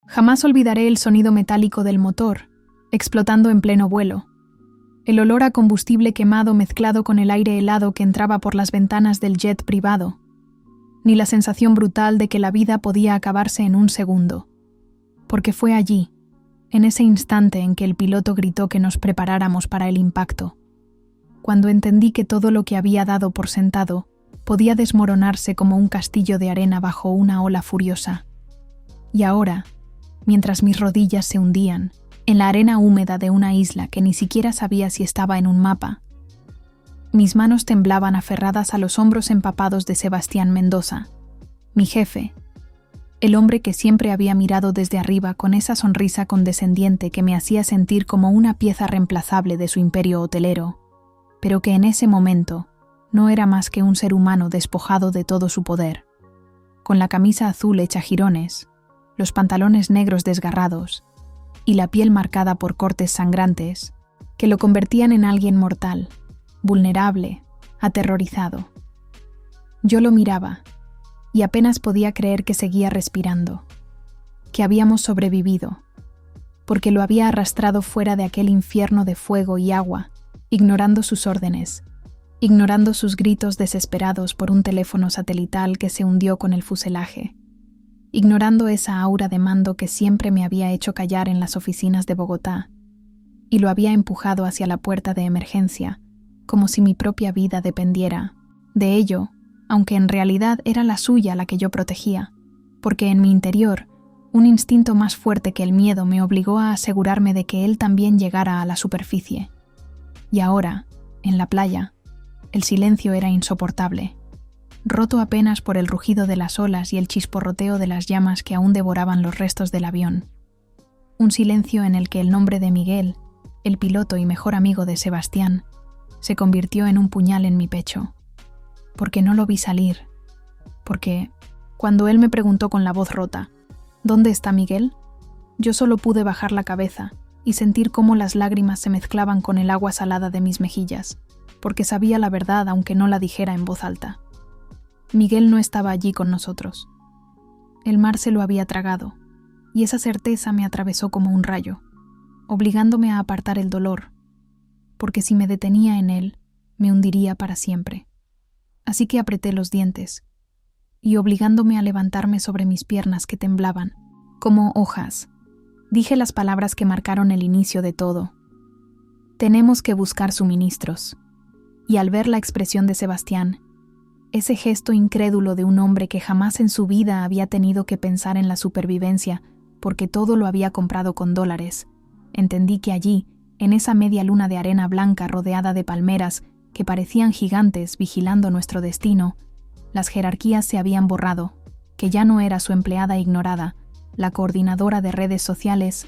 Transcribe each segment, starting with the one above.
Jamás olvidaré el sonido metálico del motor, explotando en pleno vuelo. El olor a combustible quemado mezclado con el aire helado que entraba por las ventanas del jet privado. Ni la sensación brutal de que la vida podía acabarse en un segundo. Porque fue allí, en ese instante en que el piloto gritó que nos preparáramos para el impacto, cuando entendí que todo lo que había dado por sentado podía desmoronarse como un castillo de arena bajo una ola furiosa. Y ahora, mientras mis rodillas se hundían en la arena húmeda de una isla que ni siquiera sabía si estaba en un mapa, mis manos temblaban aferradas a los hombros empapados de Sebastián Mendoza, mi jefe, el hombre que siempre había mirado desde arriba con esa sonrisa condescendiente que me hacía sentir como una pieza reemplazable de su imperio hotelero, pero que en ese momento no era más que un ser humano despojado de todo su poder, con la camisa azul hecha jirones, los pantalones negros desgarrados y la piel marcada por cortes sangrantes que lo convertían en alguien mortal, vulnerable, aterrorizado. Yo lo miraba y apenas podía creer que seguía respirando, que habíamos sobrevivido, porque lo había arrastrado fuera de aquel infierno de fuego y agua, ignorando sus órdenes, ignorando sus gritos desesperados por un teléfono satelital que se hundió con el fuselaje, ignorando esa aura de mando que siempre me había hecho callar en las oficinas de Bogotá, y lo había empujado hacia la puerta de emergencia, como si mi propia vida dependiera de ello, aunque en realidad era la suya la que yo protegía, porque en mi interior, un instinto más fuerte que el miedo me obligó a asegurarme de que él también llegara a la superficie. Y ahora, en la playa, el silencio era insoportable, roto apenas por el rugido de las olas y el chisporroteo de las llamas que aún devoraban los restos del avión. Un silencio en el que el nombre de Miguel, el piloto y mejor amigo de Sebastián, se convirtió en un puñal en mi pecho. Porque no lo vi salir. Porque, cuando él me preguntó con la voz rota, ¿dónde está Miguel?, yo solo pude bajar la cabeza y sentir cómo las lágrimas se mezclaban con el agua salada de mis mejillas, porque sabía la verdad aunque no la dijera en voz alta. Miguel no estaba allí con nosotros. El mar se lo había tragado, y esa certeza me atravesó como un rayo, obligándome a apartar el dolor, porque si me detenía en él, me hundiría para siempre. Así que apreté los dientes, y obligándome a levantarme sobre mis piernas que temblaban, como hojas, dije las palabras que marcaron el inicio de todo. Tenemos que buscar suministros. Y al ver la expresión de Sebastián, ese gesto incrédulo de un hombre que jamás en su vida había tenido que pensar en la supervivencia porque todo lo había comprado con $, entendí que allí, en esa media luna de arena blanca rodeada de palmeras que parecían gigantes vigilando nuestro destino, las jerarquías se habían borrado, que ya no era su empleada ignorada, la coordinadora de redes sociales,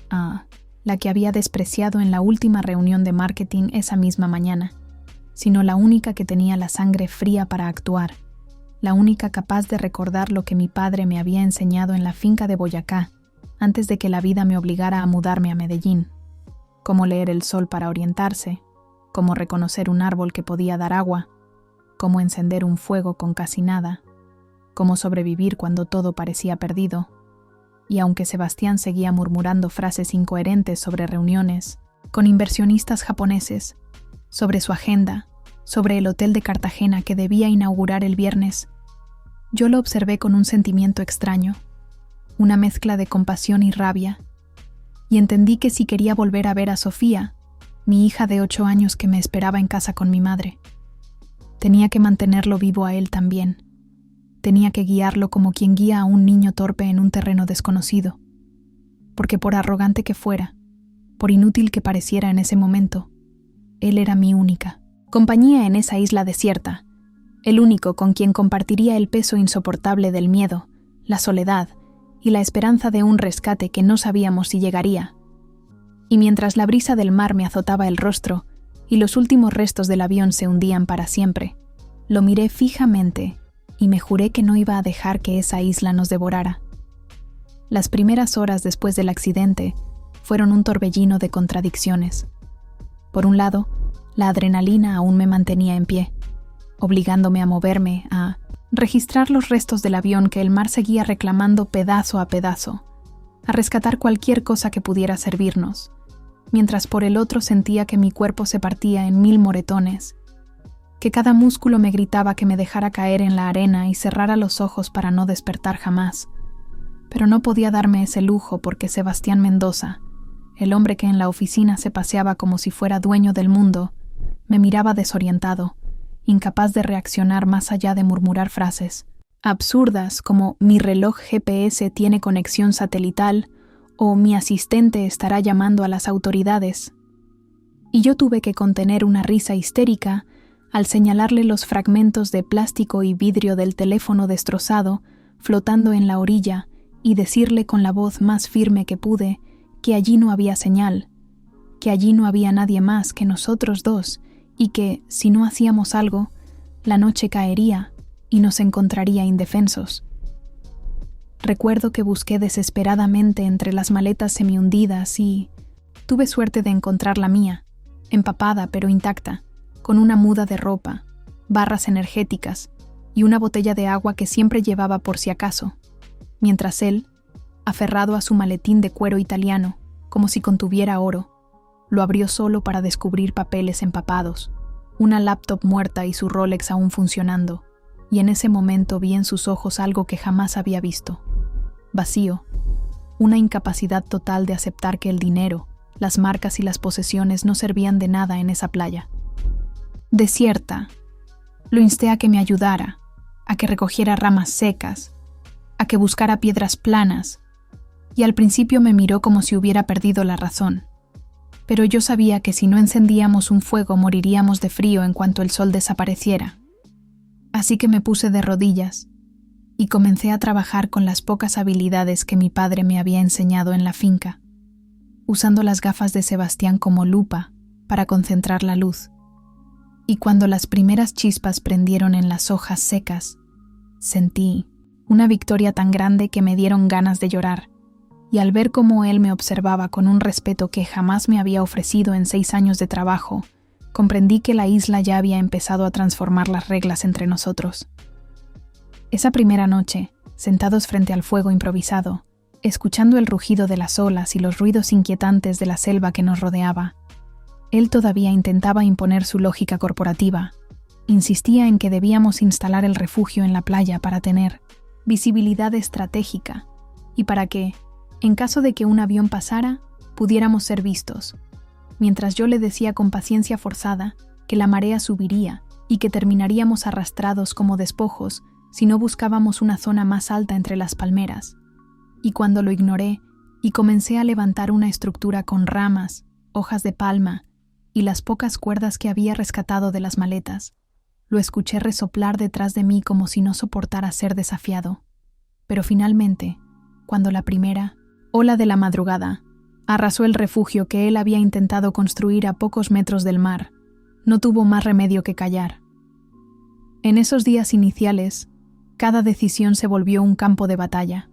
la que había despreciado en la última reunión de marketing esa misma mañana, sino la única que tenía la sangre fría para actuar, la única capaz de recordar lo que mi padre me había enseñado en la finca de Boyacá, antes de que la vida me obligara a mudarme a Medellín. Cómo leer el sol para orientarse, cómo reconocer un árbol que podía dar agua, cómo encender un fuego con casi nada, cómo sobrevivir cuando todo parecía perdido. Y aunque Sebastián seguía murmurando frases incoherentes sobre reuniones, con inversionistas japoneses, sobre su agenda, sobre el hotel de Cartagena que debía inaugurar el viernes, yo lo observé con un sentimiento extraño, una mezcla de compasión y rabia, y entendí que si quería volver a ver a Sofía, mi hija de 8 años que me esperaba en casa con mi madre, tenía que mantenerlo vivo a él también. Tenía que guiarlo como quien guía a un niño torpe en un terreno desconocido, porque por arrogante que fuera, por inútil que pareciera en ese momento, él era mi única compañía en esa isla desierta, el único con quien compartiría el peso insoportable del miedo, la soledad y la esperanza de un rescate que no sabíamos si llegaría. Y mientras la brisa del mar me azotaba el rostro y los últimos restos del avión se hundían para siempre, lo miré fijamente y me juré que no iba a dejar que esa isla nos devorara. Las primeras horas después del accidente fueron un torbellino de contradicciones. Por un lado, la adrenalina aún me mantenía en pie, obligándome a moverme, a registrar los restos del avión que el mar seguía reclamando pedazo a pedazo, a rescatar cualquier cosa que pudiera servirnos, mientras por el otro sentía que mi cuerpo se partía en 1000 moretones, que cada músculo me gritaba que me dejara caer en la arena y cerrara los ojos para no despertar jamás. Pero no podía darme ese lujo porque Sebastián Mendoza, el hombre que en la oficina se paseaba como si fuera dueño del mundo, me miraba desorientado, incapaz de reaccionar más allá de murmurar frases absurdas como «mi reloj GPS tiene conexión satelital» o «mi asistente estará llamando a las autoridades». Y yo tuve que contener una risa histérica al señalarle los fragmentos de plástico y vidrio del teléfono destrozado flotando en la orilla y decirle con la voz más firme que pude que allí no había señal, que allí no había nadie más que nosotros dos y que, si no hacíamos algo, la noche caería y nos encontraría indefensos. Recuerdo que busqué desesperadamente entre las maletas semihundidas y tuve suerte de encontrar la mía, empapada pero intacta, con una muda de ropa, barras energéticas y una botella de agua que siempre llevaba por si acaso, mientras él, aferrado a su maletín de cuero italiano, como si contuviera oro, lo abrió solo para descubrir papeles empapados, una laptop muerta y su Rolex aún funcionando, y en ese momento vi en sus ojos algo que jamás había visto. Vacío, una incapacidad total de aceptar que el dinero, las marcas y las posesiones no servían de nada en esa playa. Desierta, lo insté a que me ayudara, a que recogiera ramas secas, a que buscara piedras planas, y al principio me miró como si hubiera perdido la razón. Pero yo sabía que si no encendíamos un fuego moriríamos de frío en cuanto el sol desapareciera. Así que me puse de rodillas y comencé a trabajar con las pocas habilidades que mi padre me había enseñado en la finca, usando las gafas de Sebastián como lupa para concentrar la luz. Y cuando las primeras chispas prendieron en las hojas secas, sentí una victoria tan grande que me dieron ganas de llorar, y al ver cómo él me observaba con un respeto que jamás me había ofrecido en 6 años de trabajo, comprendí que la isla ya había empezado a transformar las reglas entre nosotros. Esa primera noche, sentados frente al fuego improvisado, escuchando el rugido de las olas y los ruidos inquietantes de la selva que nos rodeaba, él todavía intentaba imponer su lógica corporativa. Insistía en que debíamos instalar el refugio en la playa para tener visibilidad estratégica y para que, en caso de que un avión pasara, pudiéramos ser vistos, mientras yo le decía con paciencia forzada que la marea subiría y que terminaríamos arrastrados como despojos si no buscábamos una zona más alta entre las palmeras. Y cuando lo ignoré y comencé a levantar una estructura con ramas, hojas de palma y las pocas cuerdas que había rescatado de las maletas, lo escuché resoplar detrás de mí como si no soportara ser desafiado. Pero finalmente, cuando la primera ola de la madrugada arrasó el refugio que él había intentado construir a pocos metros del mar, no tuvo más remedio que callar. En esos días iniciales, cada decisión se volvió un campo de batalla.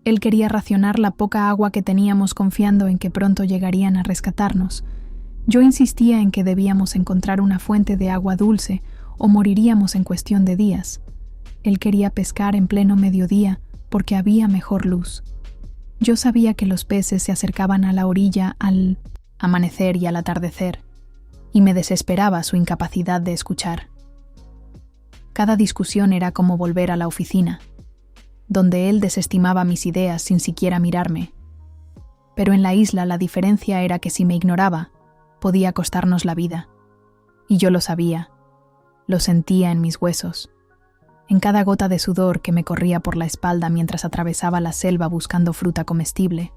Él quería racionar la poca agua que teníamos confiando en que pronto llegarían a rescatarnos. Yo insistía en que debíamos encontrar una fuente de agua dulce o moriríamos en cuestión de días. Él quería pescar en pleno mediodía porque había mejor luz. Yo sabía que los peces se acercaban a la orilla al amanecer y al atardecer, y me desesperaba su incapacidad de escuchar. Cada discusión era como volver a la oficina, donde él desestimaba mis ideas sin siquiera mirarme. Pero en la isla la diferencia era que si me ignoraba, podía costarnos la vida. Y yo lo sabía, lo sentía en mis huesos, en cada gota de sudor que me corría por la espalda mientras atravesaba la selva buscando fruta comestible,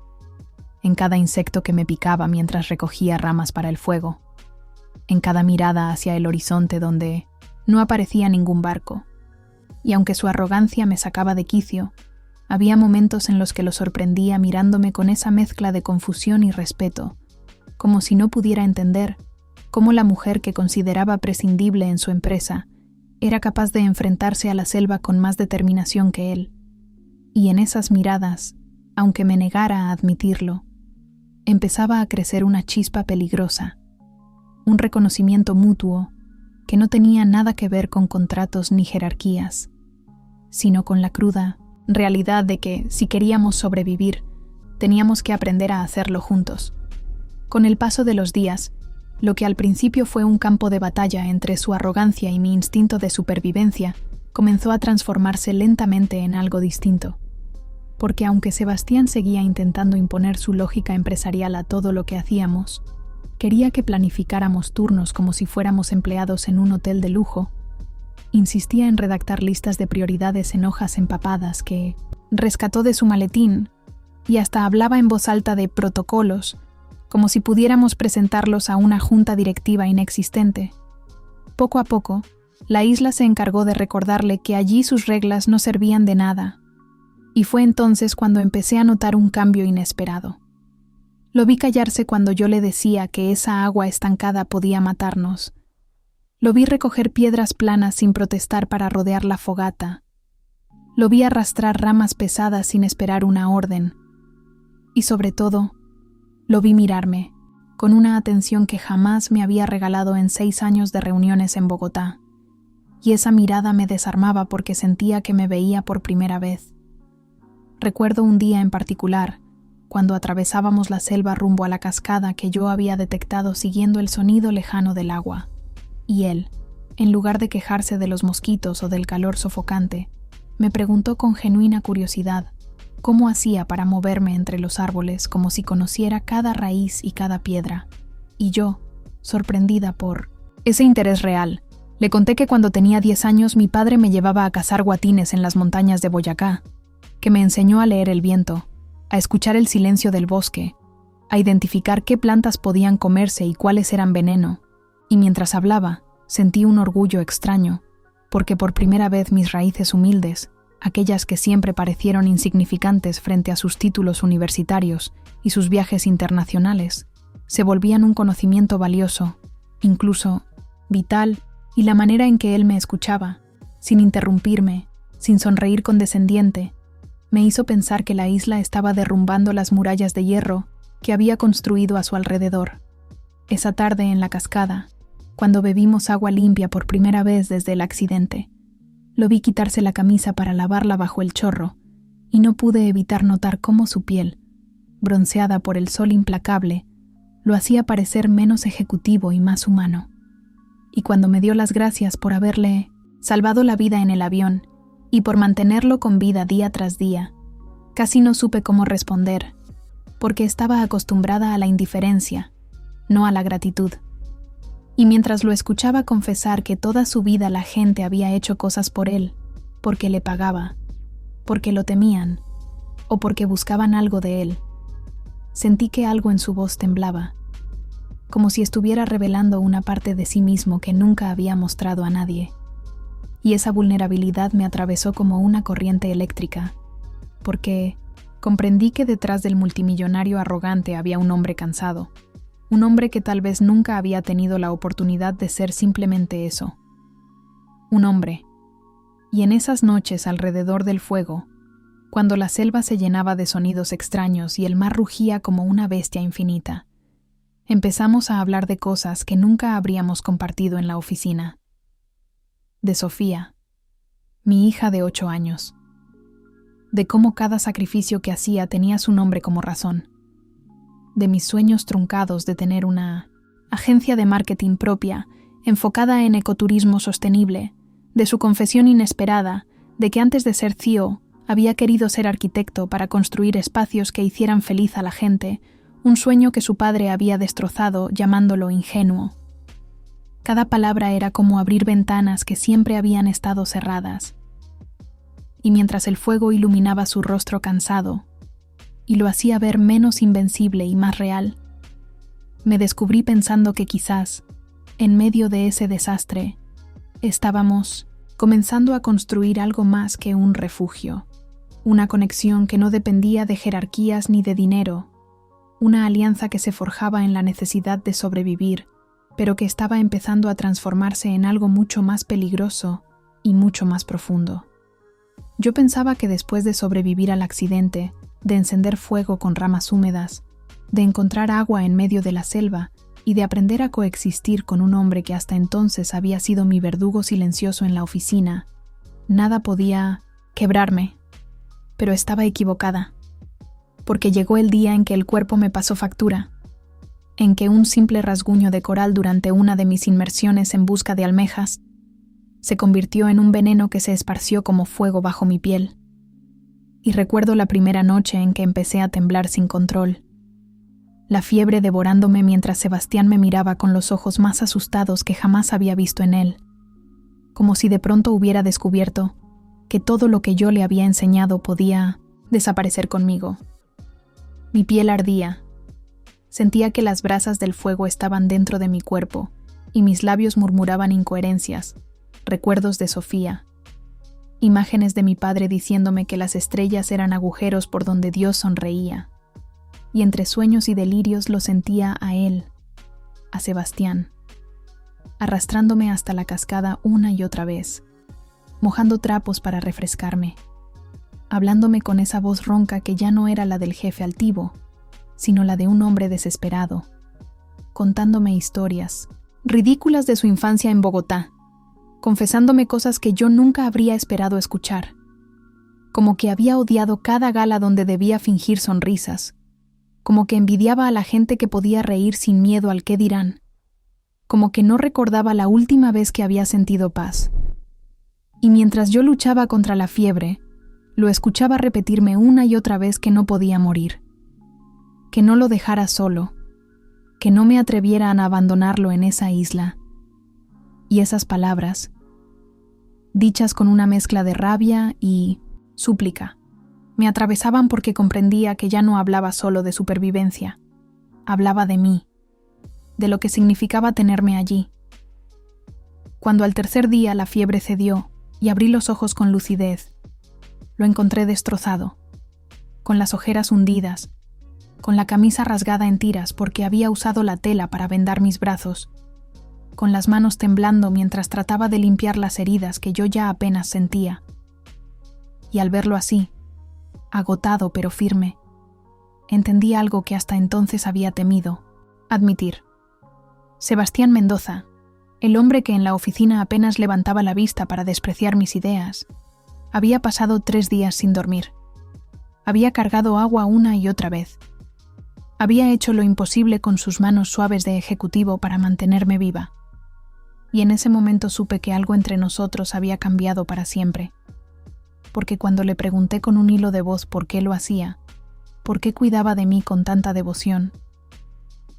en cada insecto que me picaba mientras recogía ramas para el fuego, en cada mirada hacia el horizonte donde no aparecía ningún barco. Y aunque su arrogancia me sacaba de quicio, había momentos en los que lo sorprendía mirándome con esa mezcla de confusión y respeto, como si no pudiera entender cómo la mujer que consideraba prescindible en su empresa era capaz de enfrentarse a la selva con más determinación que él. Y en esas miradas, aunque me negara a admitirlo, empezaba a crecer una chispa peligrosa, un reconocimiento mutuo que no tenía nada que ver con contratos ni jerarquías, sino con la cruda realidad de que, si queríamos sobrevivir, Teníamos que aprender a hacerlo juntos. Con el paso de los días, lo que al principio fue un campo de batalla entre su arrogancia y mi instinto de supervivencia, comenzó a transformarse lentamente en algo distinto. Porque aunque Sebastián seguía intentando imponer su lógica empresarial a todo lo que hacíamos, quería que planificáramos turnos como si fuéramos empleados en un hotel de lujo, insistía en redactar listas de prioridades en hojas empapadas que rescató de su maletín y hasta hablaba en voz alta de protocolos, como si pudiéramos presentarlos a una junta directiva inexistente. Poco a poco, la isla se encargó de recordarle que allí sus reglas no servían de nada, y fue entonces cuando empecé a notar un cambio inesperado. Lo vi callarse cuando yo le decía que esa agua estancada podía matarnos. Lo vi recoger piedras planas sin protestar para rodear la fogata. Lo vi arrastrar ramas pesadas sin esperar una orden. Y sobre todo, lo vi mirarme, con una atención que jamás me había regalado en 6 años de reuniones en Bogotá. Y esa mirada me desarmaba porque sentía que me veía por primera vez. Recuerdo un día en particular, cuando atravesábamos la selva rumbo a la cascada que yo había detectado siguiendo el sonido lejano del agua. Y él, en lugar de quejarse de los mosquitos o del calor sofocante, me preguntó con genuina curiosidad cómo hacía para moverme entre los árboles como si conociera cada raíz y cada piedra. Y yo, sorprendida por ese interés real, le conté que cuando tenía 10 años mi padre me llevaba a cazar guatines en las montañas de Boyacá, que me enseñó a leer el viento, a escuchar el silencio del bosque, a identificar qué plantas podían comerse y cuáles eran veneno, y mientras hablaba, sentí un orgullo extraño, porque por primera vez mis raíces humildes, aquellas que siempre parecieron insignificantes frente a sus títulos universitarios y sus viajes internacionales, se volvían un conocimiento valioso, incluso vital, y la manera en que él me escuchaba, sin interrumpirme, sin sonreír condescendiente, me hizo pensar que la isla estaba derrumbando las murallas de hierro que había construido a su alrededor. Esa tarde en la cascada, cuando bebimos agua limpia por primera vez desde el accidente, lo vi quitarse la camisa para lavarla bajo el chorro, y no pude evitar notar cómo su piel, bronceada por el sol implacable, lo hacía parecer menos ejecutivo y más humano. Y cuando me dio las gracias por haberle salvado la vida en el avión y por mantenerlo con vida día tras día, casi no supe cómo responder, porque estaba acostumbrada a la indiferencia, no a la gratitud. Y mientras lo escuchaba confesar que toda su vida la gente había hecho cosas por él, porque le pagaba, porque lo temían, o porque buscaban algo de él, sentí que algo en su voz temblaba, como si estuviera revelando una parte de sí mismo que nunca había mostrado a nadie. Y esa vulnerabilidad me atravesó como una corriente eléctrica, porque comprendí que detrás del multimillonario arrogante había un hombre cansado, un hombre que tal vez nunca había tenido la oportunidad de ser simplemente eso. Un hombre. Y en esas noches alrededor del fuego, cuando la selva se llenaba de sonidos extraños y el mar rugía como una bestia infinita, empezamos a hablar de cosas que nunca habríamos compartido en la oficina. De Sofía, mi hija de 8 años. De cómo cada sacrificio que hacía tenía su nombre como razón. De mis sueños truncados de tener una agencia de marketing propia, enfocada en ecoturismo sostenible, de su confesión inesperada de que antes de ser CEO había querido ser arquitecto para construir espacios que hicieran feliz a la gente, un sueño que su padre había destrozado llamándolo ingenuo. Cada palabra era como abrir ventanas que siempre habían estado cerradas. Y mientras el fuego iluminaba su rostro cansado, y lo hacía ver menos invencible y más real, me descubrí pensando que quizás, en medio de ese desastre, estábamos comenzando a construir algo más que un refugio, una conexión que no dependía de jerarquías ni de dinero, una alianza que se forjaba en la necesidad de sobrevivir, pero que estaba empezando a transformarse en algo mucho más peligroso y mucho más profundo. Yo pensaba que después de sobrevivir al accidente, de encender fuego con ramas húmedas, de encontrar agua en medio de la selva y de aprender a coexistir con un hombre que hasta entonces había sido mi verdugo silencioso en la oficina, nada podía quebrarme. Pero estaba equivocada. porque llegó el día en que el cuerpo me pasó factura, en que un simple rasguño de coral durante una de mis inmersiones en busca de almejas se convirtió en un veneno que se esparció como fuego bajo mi piel. Y recuerdo la primera noche en que empecé a temblar sin control, la fiebre devorándome mientras Sebastián me miraba con los ojos más asustados que jamás había visto en él, como si de pronto hubiera descubierto que todo lo que yo le había enseñado podía desaparecer conmigo. Mi piel ardía. Sentía que las brasas del fuego estaban dentro de mi cuerpo y mis labios murmuraban incoherencias, recuerdos de Sofía, imágenes de mi padre diciéndome que las estrellas eran agujeros por donde Dios sonreía, y entre sueños y delirios lo sentía a él, a Sebastián, arrastrándome hasta la cascada una y otra vez, mojando trapos para refrescarme, hablándome con esa voz ronca que ya no era la del jefe altivo, sino la de un hombre desesperado, contándome historias ridículas de su infancia en Bogotá, confesándome cosas que yo nunca habría esperado escuchar, como que había odiado cada gala donde debía fingir sonrisas, como que envidiaba a la gente que podía reír sin miedo al qué dirán, como que no recordaba la última vez que había sentido paz. Y mientras yo luchaba contra la fiebre, lo escuchaba repetirme una y otra vez que no podía morir, que no lo dejara solo, que no me atreviera a abandonarlo en esa isla. Y esas palabras, dichas con una mezcla de rabia y súplica, me atravesaban porque comprendía que ya no hablaba solo de supervivencia, hablaba de mí, de lo que significaba tenerme allí. Cuando al tercer día la fiebre cedió y abrí los ojos con lucidez, lo encontré destrozado, con las ojeras hundidas, con la camisa rasgada en tiras porque había usado la tela para vendar mis brazos, con las manos temblando mientras trataba de limpiar las heridas que yo ya apenas sentía. Y al verlo así, agotado pero firme, entendí algo que hasta entonces había temido admitir. Sebastián Mendoza, el hombre que en la oficina apenas levantaba la vista para despreciar mis ideas, había pasado 3 días sin dormir. Había cargado agua una y otra vez. Había hecho lo imposible con sus manos suaves de ejecutivo para mantenerme viva. Y en ese momento supe que algo entre nosotros había cambiado para siempre. Porque cuando le pregunté con un hilo de voz por qué lo hacía, por qué cuidaba de mí con tanta devoción,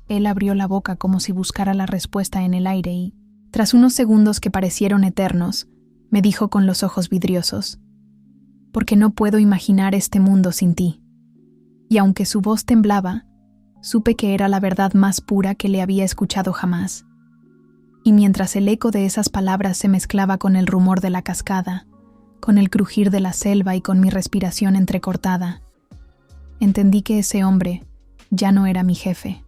él abrió la boca como si buscara la respuesta en el aire y, tras unos segundos que parecieron eternos, me dijo con los ojos vidriosos: «Porque no puedo imaginar este mundo sin ti». Y aunque su voz temblaba, supe que era la verdad más pura que le había escuchado jamás. Y mientras el eco de esas palabras se mezclaba con el rumor de la cascada, con el crujir de la selva y con mi respiración entrecortada, entendí que ese hombre ya no era mi jefe,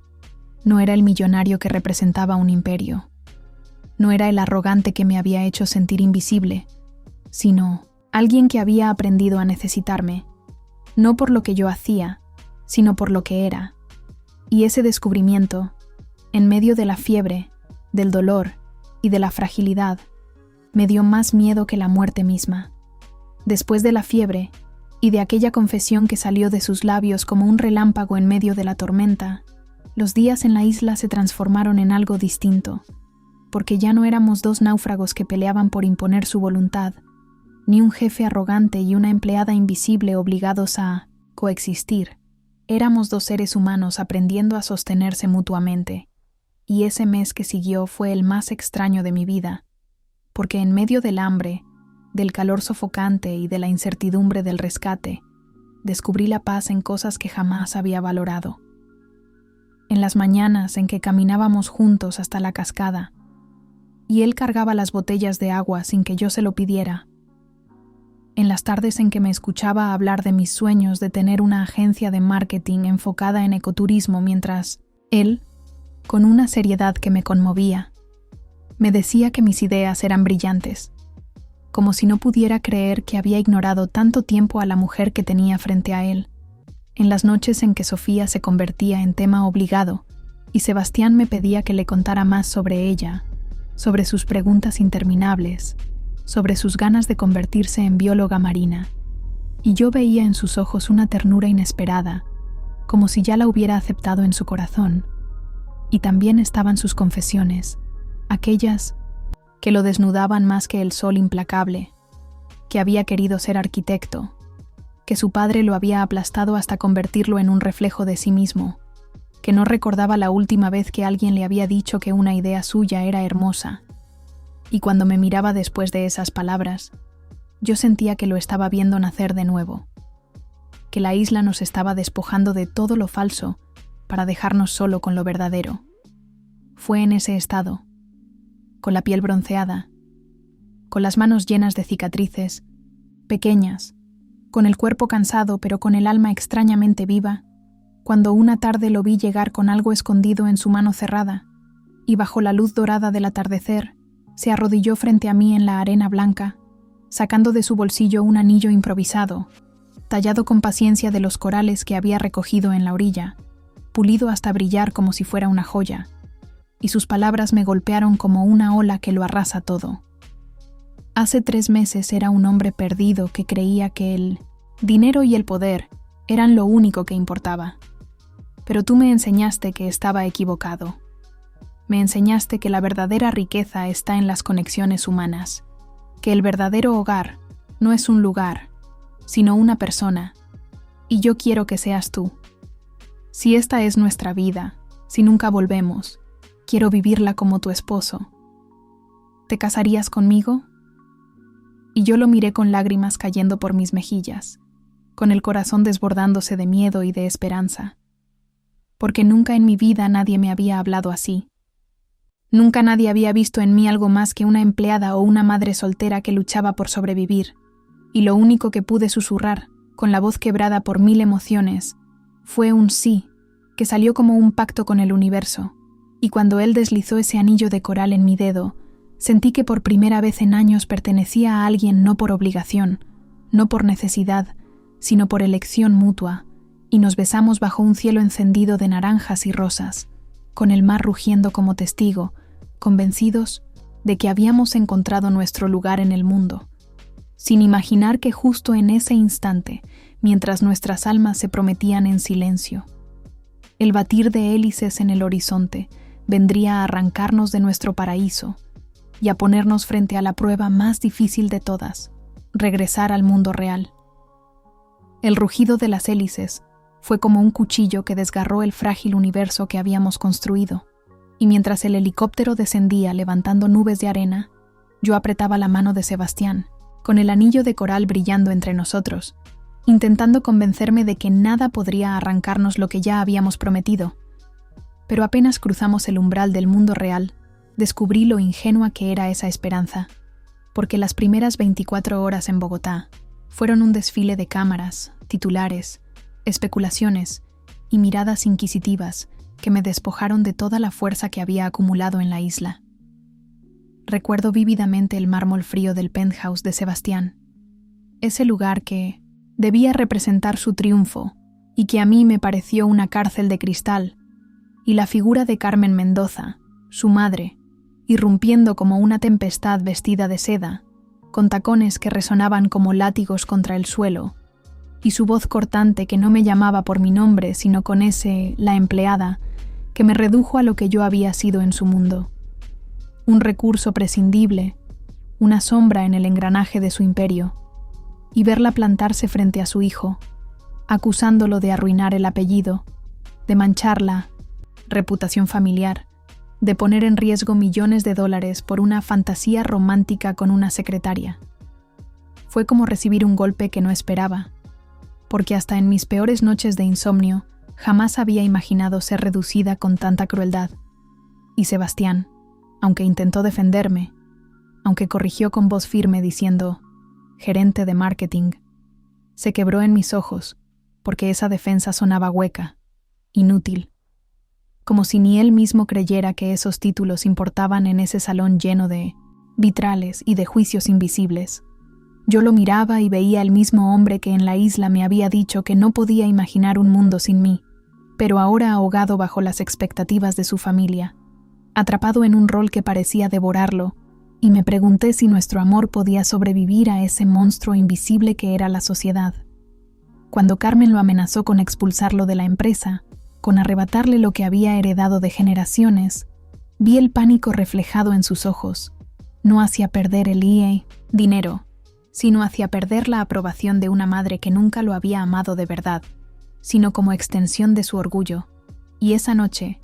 no era el millonario que representaba un imperio, no era el arrogante que me había hecho sentir invisible, sino alguien que había aprendido a necesitarme, no por lo que yo hacía, sino por lo que era. Y ese descubrimiento, en medio de la fiebre, del dolor y de la fragilidad, me dio más miedo que la muerte misma. Después de la fiebre y de aquella confesión que salió de sus labios como un relámpago en medio de la tormenta, los días en la isla se transformaron en algo distinto, porque ya no éramos 2 náufragos que peleaban por imponer su voluntad, ni un jefe arrogante y una empleada invisible obligados a coexistir. Éramos 2 seres humanos aprendiendo a sostenerse mutuamente. Y ese mes que siguió fue el más extraño de mi vida, porque en medio del hambre, del calor sofocante y de la incertidumbre del rescate, descubrí la paz en cosas que jamás había valorado. En las mañanas en que caminábamos juntos hasta la cascada, y él cargaba las botellas de agua sin que yo se lo pidiera. En las tardes en que me escuchaba hablar de mis sueños de tener una agencia de marketing enfocada en ecoturismo mientras él, con una seriedad que me conmovía, me decía que mis ideas eran brillantes, como si no pudiera creer que había ignorado tanto tiempo a la mujer que tenía frente a él, en las noches en que Sofía se convertía en tema obligado y Sebastián me pedía que le contara más sobre ella, sobre sus preguntas interminables, sobre sus ganas de convertirse en bióloga marina, y yo veía en sus ojos una ternura inesperada como si ya la hubiera aceptado en su corazón. Y también estaban sus confesiones, aquellas que lo desnudaban más que el sol implacable, que había querido ser arquitecto, que su padre lo había aplastado hasta convertirlo en un reflejo de sí mismo, que no recordaba la última vez que alguien le había dicho que una idea suya era hermosa. Y cuando me miraba después de esas palabras, yo sentía que lo estaba viendo nacer de nuevo, que la isla nos estaba despojando de todo lo falso para dejarnos solo con lo verdadero. Fue en ese estado, con la piel bronceada, con las manos llenas de cicatrices, pequeñas, con el cuerpo cansado pero con el alma extrañamente viva, cuando una tarde lo vi llegar con algo escondido en su mano cerrada, y bajo la luz dorada del atardecer, se arrodilló frente a mí en la arena blanca, sacando de su bolsillo un anillo improvisado, tallado con paciencia de los corales que había recogido en la orilla, pulido hasta brillar como si fuera una joya, y sus palabras me golpearon como una ola que lo arrasa todo. Hace 3 meses era un hombre perdido que creía que el dinero y el poder eran lo único que importaba. Pero tú me enseñaste que estaba equivocado. Me enseñaste que la verdadera riqueza está en las conexiones humanas, que el verdadero hogar no es un lugar, sino una persona, y yo quiero que seas tú. Si esta es nuestra vida, si nunca volvemos, quiero vivirla como tu esposo. ¿Te casarías conmigo? Y yo lo miré con lágrimas cayendo por mis mejillas, con el corazón desbordándose de miedo y de esperanza. Porque nunca en mi vida nadie me había hablado así. Nunca nadie había visto en mí algo más que una empleada o una madre soltera que luchaba por sobrevivir, y lo único que pude susurrar, con la voz quebrada por 1000 emociones, fue un sí, que salió como un pacto con el universo, y cuando él deslizó ese anillo de coral en mi dedo, sentí que por primera vez en años pertenecía a alguien no por obligación, no por necesidad, sino por elección mutua, y nos besamos bajo un cielo encendido de naranjas y rosas, con el mar rugiendo como testigo, convencidos de que habíamos encontrado nuestro lugar en el mundo, sin imaginar que justo en ese instante, mientras nuestras almas se prometían en silencio, el batir de hélices en el horizonte vendría a arrancarnos de nuestro paraíso y a ponernos frente a la prueba más difícil de todas, regresar al mundo real. El rugido de las hélices fue como un cuchillo que desgarró el frágil universo que habíamos construido, y mientras el helicóptero descendía levantando nubes de arena, yo apretaba la mano de Sebastián, con el anillo de coral brillando entre nosotros, intentando convencerme de que nada podría arrancarnos lo que ya habíamos prometido. Pero apenas cruzamos el umbral del mundo real, descubrí lo ingenua que era esa esperanza, porque las primeras 24 horas en Bogotá fueron un desfile de cámaras, titulares, especulaciones y miradas inquisitivas que me despojaron de toda la fuerza que había acumulado en la isla. Recuerdo vívidamente el mármol frío del penthouse de Sebastián, ese lugar que debía representar su triunfo y que a mí me pareció una cárcel de cristal, y la figura de Carmen Mendoza, su madre, irrumpiendo como una tempestad vestida de seda, con tacones que resonaban como látigos contra el suelo, y su voz cortante que no me llamaba por mi nombre, sino con ese, la empleada, que me redujo a lo que yo había sido en su mundo. Un recurso prescindible, una sombra en el engranaje de su imperio, y verla plantarse frente a su hijo, acusándolo de arruinar el apellido, de manchar la reputación familiar, de poner en riesgo millones de dólares por una fantasía romántica con una secretaria. Fue como recibir un golpe que no esperaba, porque hasta en mis peores noches de insomnio jamás había imaginado ser reducida con tanta crueldad. Y Sebastián, aunque intentó defenderme, aunque corrigió con voz firme diciendo «gerente de marketing», se quebró en mis ojos, porque esa defensa sonaba hueca, inútil, como si ni él mismo creyera que esos títulos importaban en ese salón lleno de vitrales y de juicios invisibles. Yo lo miraba y veía el mismo hombre que en la isla me había dicho que no podía imaginar un mundo sin mí, pero ahora ahogado bajo las expectativas de su familia, atrapado en un rol que parecía devorarlo, y me pregunté si nuestro amor podía sobrevivir a ese monstruo invisible que era la sociedad. Cuando Carmen lo amenazó con expulsarlo de la empresa, con arrebatarle lo que había heredado de generaciones, vi el pánico reflejado en sus ojos, no hacia perder el dinero, sino hacia perder la aprobación de una madre que nunca lo había amado de verdad, sino como extensión de su orgullo. Y esa noche,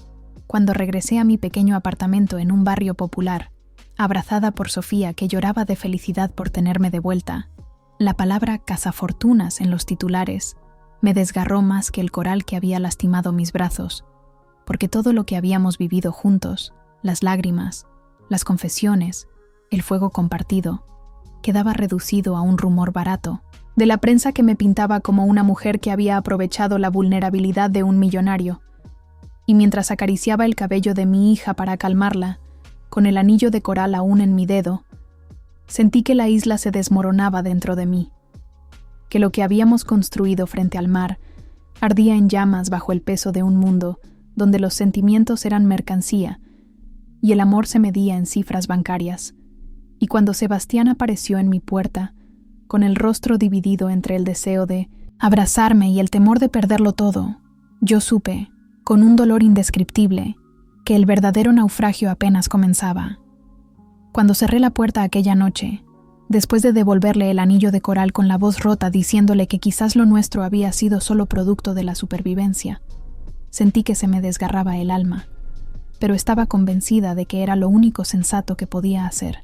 cuando regresé a mi pequeño apartamento en un barrio popular, abrazada por Sofía, que lloraba de felicidad por tenerme de vuelta, la palabra cazafortunas en los titulares me desgarró más que el coral que había lastimado mis brazos, porque todo lo que habíamos vivido juntos, las lágrimas, las confesiones, el fuego compartido, quedaba reducido a un rumor barato de la prensa que me pintaba como una mujer que había aprovechado la vulnerabilidad de un millonario. Y mientras acariciaba el cabello de mi hija para calmarla, con el anillo de coral aún en mi dedo, sentí que la isla se desmoronaba dentro de mí, que lo que habíamos construido frente al mar ardía en llamas bajo el peso de un mundo donde los sentimientos eran mercancía y el amor se medía en cifras bancarias. Y cuando Sebastián apareció en mi puerta, con el rostro dividido entre el deseo de abrazarme y el temor de perderlo todo, yo supe, con un dolor indescriptible, que el verdadero naufragio apenas comenzaba. Cuando cerré la puerta aquella noche, después de devolverle el anillo de coral con la voz rota diciéndole que quizás lo nuestro había sido solo producto de la supervivencia, sentí que se me desgarraba el alma, pero estaba convencida de que era lo único sensato que podía hacer,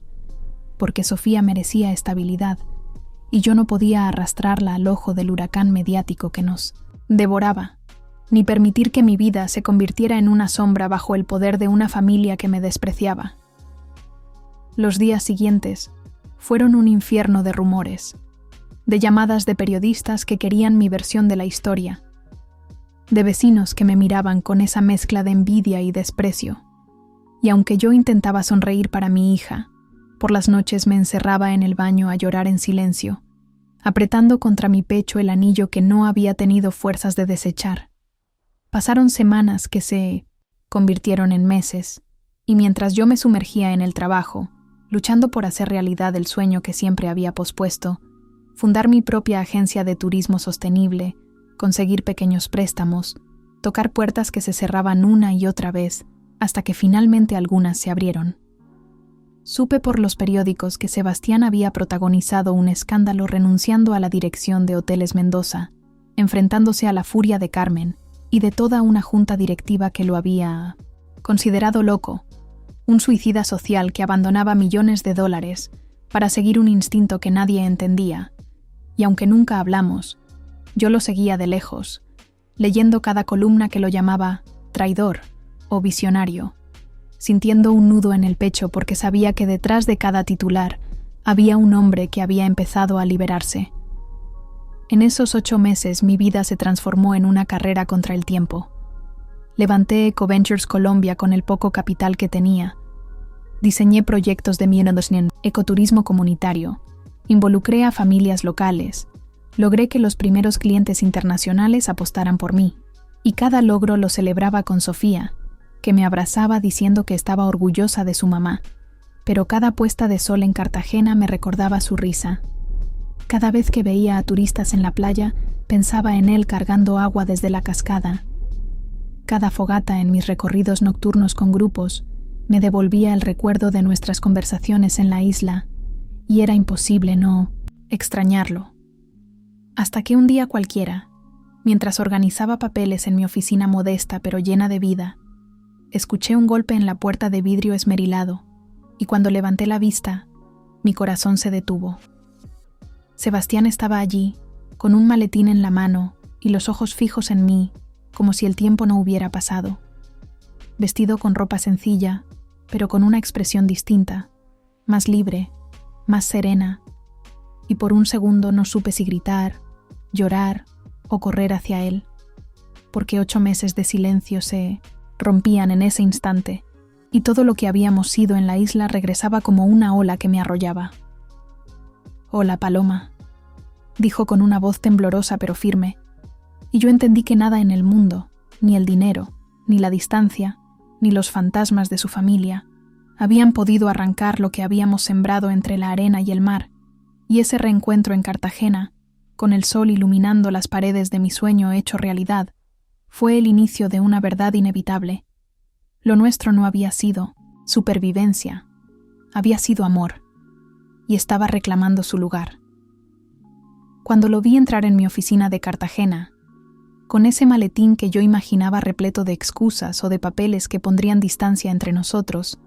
porque Sofía merecía estabilidad y yo no podía arrastrarla al ojo del huracán mediático que nos devoraba, ni permitir que mi vida se convirtiera en una sombra bajo el poder de una familia que me despreciaba. Los días siguientes fueron un infierno de rumores, de llamadas de periodistas que querían mi versión de la historia, de vecinos que me miraban con esa mezcla de envidia y desprecio. Y aunque yo intentaba sonreír para mi hija, por las noches me encerraba en el baño a llorar en silencio, apretando contra mi pecho el anillo que no había tenido fuerzas de desechar. Pasaron semanas que se convirtieron en meses, y mientras yo me sumergía en el trabajo, luchando por hacer realidad el sueño que siempre había pospuesto, fundar mi propia agencia de turismo sostenible, conseguir pequeños préstamos, tocar puertas que se cerraban una y otra vez, hasta que finalmente algunas se abrieron. Supe por los periódicos que Sebastián había protagonizado un escándalo renunciando a la dirección de Hoteles Mendoza, enfrentándose a la furia de Carmen y de toda una junta directiva que lo había considerado loco, un suicida social que abandonaba millones de dólares para seguir un instinto que nadie entendía, y aunque nunca hablamos, yo lo seguía de lejos, leyendo cada columna que lo llamaba traidor o visionario, sintiendo un nudo en el pecho porque sabía que detrás de cada titular había un hombre que había empezado a liberarse. En esos 8 meses mi vida se transformó en una carrera contra el tiempo. Levanté EcoVentures Colombia con el poco capital que tenía. Diseñé proyectos de ecoturismo comunitario. Involucré a familias locales. Logré que los primeros clientes internacionales apostaran por mí. Y cada logro lo celebraba con Sofía, que me abrazaba diciendo que estaba orgullosa de su mamá. Pero cada puesta de sol en Cartagena me recordaba su risa. Cada vez que veía a turistas en la playa, pensaba en él cargando agua desde la cascada. Cada fogata en mis recorridos nocturnos con grupos me devolvía el recuerdo de nuestras conversaciones en la isla, y era imposible no extrañarlo. Hasta que un día cualquiera, mientras organizaba papeles en mi oficina modesta pero llena de vida, escuché un golpe en la puerta de vidrio esmerilado, y cuando levanté la vista, mi corazón se detuvo. Sebastián estaba allí, con un maletín en la mano y los ojos fijos en mí, como si el tiempo no hubiera pasado. Vestido con ropa sencilla, pero con una expresión distinta, más libre, más serena, y por un segundo no supe si gritar, llorar o correr hacia él, porque 8 meses de silencio se rompían en ese instante, y todo lo que habíamos sido en la isla regresaba como una ola que me arrollaba. «Hola, Paloma», dijo con una voz temblorosa pero firme, y yo entendí que nada en el mundo, ni el dinero, ni la distancia, ni los fantasmas de su familia, habían podido arrancar lo que habíamos sembrado entre la arena y el mar, y ese reencuentro en Cartagena con el sol iluminando las paredes de mi sueño hecho realidad, fue el inicio de una verdad inevitable. Lo nuestro no había sido supervivencia, había sido amor, y estaba reclamando su lugar. Cuando lo vi entrar en mi oficina de Cartagena, con ese maletín que yo imaginaba repleto de excusas o de papeles que pondrían distancia entre nosotros,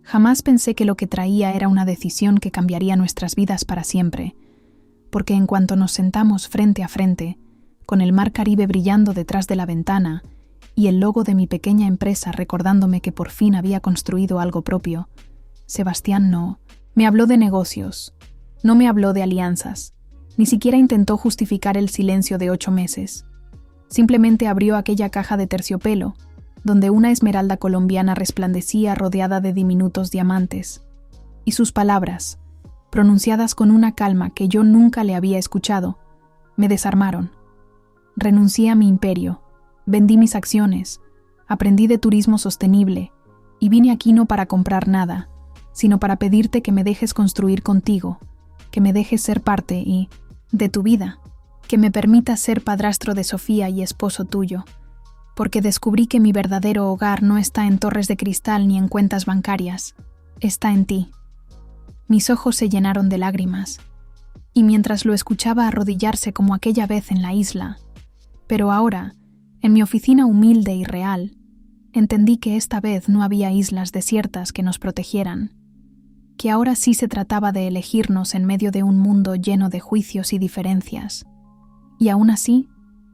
jamás pensé que lo que traía era una decisión que cambiaría nuestras vidas para siempre, porque en cuanto nos sentamos frente a frente, con el mar Caribe brillando detrás de la ventana y el logo de mi pequeña empresa recordándome que por fin había construido algo propio, Sebastián no me habló de negocios, no me habló de alianzas, ni siquiera intentó justificar el silencio de 8 meses. Simplemente abrió aquella caja de terciopelo, donde una esmeralda colombiana resplandecía rodeada de diminutos diamantes, y sus palabras, pronunciadas con una calma que yo nunca le había escuchado, me desarmaron. Renuncié a mi imperio, vendí mis acciones, aprendí de turismo sostenible, y vine aquí no para comprar nada, sino para pedirte que me dejes construir contigo, que me dejes ser parte de tu vida, que me permitas ser padrastro de Sofía y esposo tuyo, porque descubrí que mi verdadero hogar no está en torres de cristal ni en cuentas bancarias, está en ti. Mis ojos se llenaron de lágrimas, y mientras lo escuchaba arrodillarse como aquella vez en la isla, pero ahora, en mi oficina humilde y real, entendí que esta vez no había islas desiertas que nos protegieran, que ahora sí se trataba de elegirnos en medio de un mundo lleno de juicios y diferencias. Y aún así,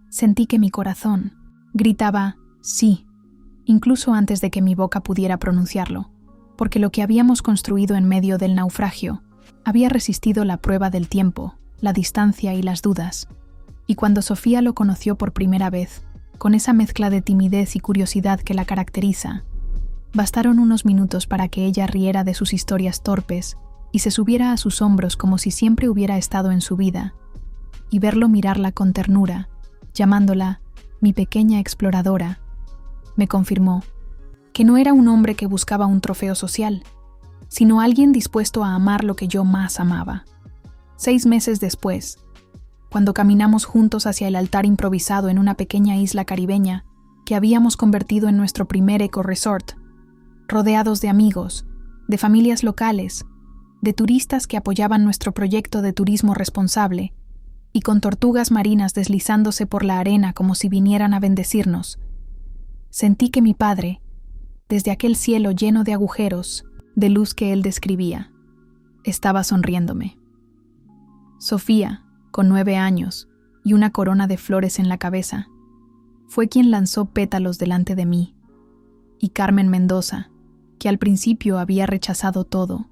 sentí que mi corazón gritaba sí, incluso antes de que mi boca pudiera pronunciarlo, porque lo que habíamos construido en medio del naufragio había resistido la prueba del tiempo, la distancia y las dudas. Y cuando Sofía lo conoció por primera vez, con esa mezcla de timidez y curiosidad que la caracteriza, bastaron unos minutos para que ella riera de sus historias torpes y se subiera a sus hombros como si siempre hubiera estado en su vida, y verlo mirarla con ternura, llamándola mi pequeña exploradora, me confirmó que no era un hombre que buscaba un trofeo social, sino alguien dispuesto a amar lo que yo más amaba. 6 meses después, cuando caminamos juntos hacia el altar improvisado en una pequeña isla caribeña que habíamos convertido en nuestro primer eco-resort, rodeados de amigos, de familias locales, de turistas que apoyaban nuestro proyecto de turismo responsable, y con tortugas marinas deslizándose por la arena como si vinieran a bendecirnos, sentí que mi padre, desde aquel cielo lleno de agujeros, de luz que él describía, estaba sonriéndome. Sofía, con 9 años y una corona de flores en la cabeza, fue quien lanzó pétalos delante de mí, y Carmen Mendoza, que al principio había rechazado todo,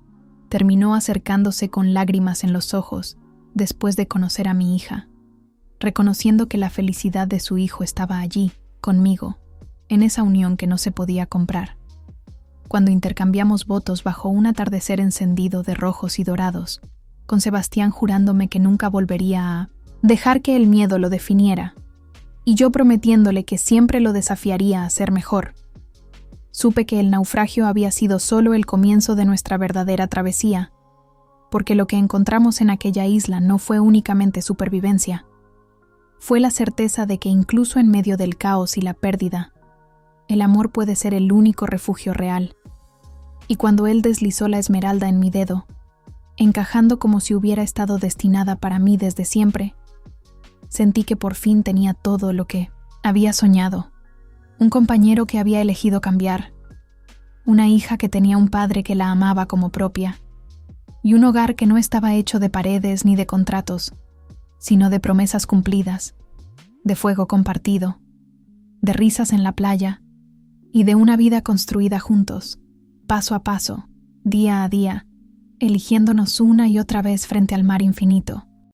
terminó acercándose con lágrimas en los ojos después de conocer a mi hija, reconociendo que la felicidad de su hijo estaba allí, conmigo, en esa unión que no se podía comprar. Cuando intercambiamos votos bajo un atardecer encendido de rojos y dorados, con Sebastián jurándome que nunca volvería a dejar que el miedo lo definiera, y yo prometiéndole que siempre lo desafiaría a ser mejor, supe que el naufragio había sido solo el comienzo de nuestra verdadera travesía, porque lo que encontramos en aquella isla no fue únicamente supervivencia, fue la certeza de que incluso en medio del caos y la pérdida, el amor puede ser el único refugio real. Y cuando él deslizó la esmeralda en mi dedo, encajando como si hubiera estado destinada para mí desde siempre, sentí que por fin tenía todo lo que había soñado. Un compañero que había elegido cambiar, una hija que tenía un padre que la amaba como propia, y un hogar que no estaba hecho de paredes ni de contratos, sino de promesas cumplidas, de fuego compartido, de risas en la playa y de una vida construida juntos, paso a paso, día a día, eligiéndonos una y otra vez frente al mar infinito.